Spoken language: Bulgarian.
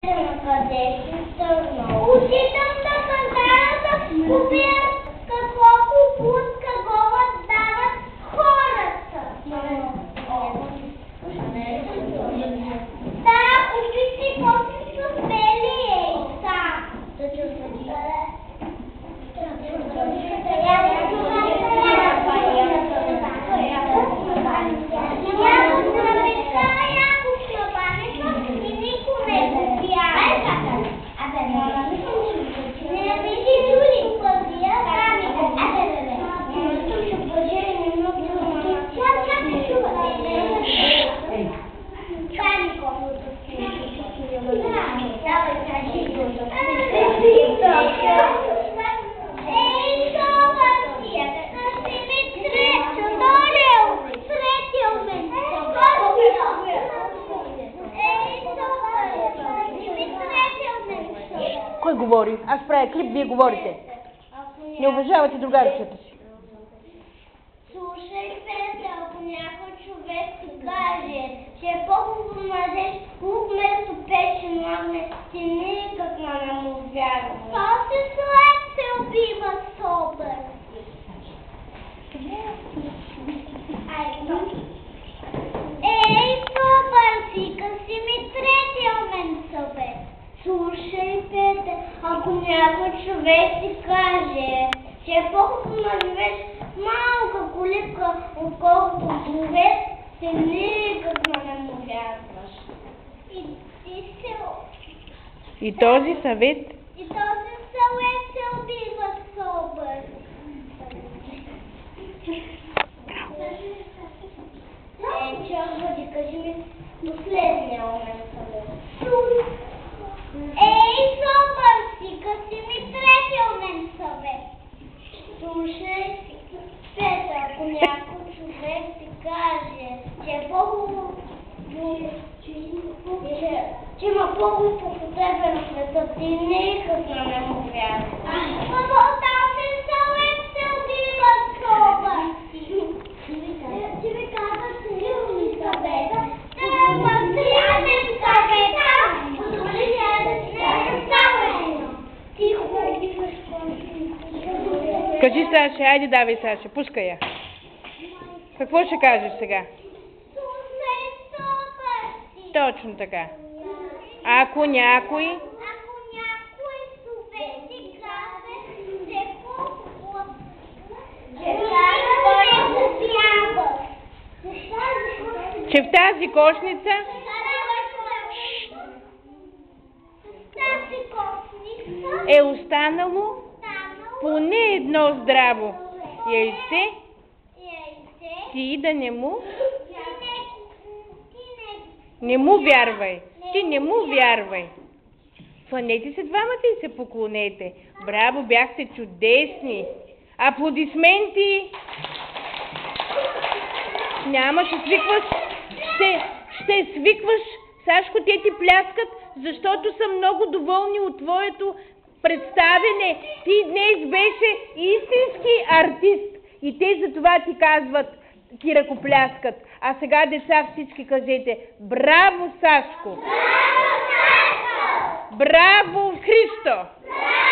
Къде си стърнал? Отидам на пазара да купя какво купуват, какво дават хората. Да, купи си кофи с бели яйца. Кой говори? Аз правя клип, вие говорите. Не уважавате другарчета си. Слушайте, ако някой човек ти каже, че е по-хубаво младеж, лук вместо печен младне, ти никак не му вярва. Този след се убива собър. Ей, собър, сика си ми третия мен събе. Слушайте, ако някой човек ти каже, че е по-хубаво да живееш малка колибка, отколкото човек, ти никак не му вярваш. И този съвет? И този съвет се убива собър. Чакай, кажи ми последния момент съвет. Ей, собър, сика си ми третия момент съвет. Слушай, Петър, ако някой човек ти каже, че е по-хубаво, че има по-хубаво по тебе на света, ти никак не му вярваш. Мамо, тази съвет се убива собър. Ти ми казваш силни съвета. Трябва силен съвета. Кажи, Саша, айде давай, Саша, пускай я. Какво ще кажеш сега? Точно така. Ако някой човек ти каже, че в тази кошница е останало поне едно здраво яйце, ти да не му вярвай. Ти не му вярвай. Фанете се двамата и се поклонете. Браво, бяхте чудесни. Аплодисменти. Няма, ще свикваш. Ще свикваш. Сашко, те ти пляскат, защото са много доволни от твоето представяне. Ти днес беше истински артист. И те за това ти казват, ти ръкопляскат. А сега, деца, всички кажете: браво, Сашко! Браво, Сашко! Браво, Христо! Браво!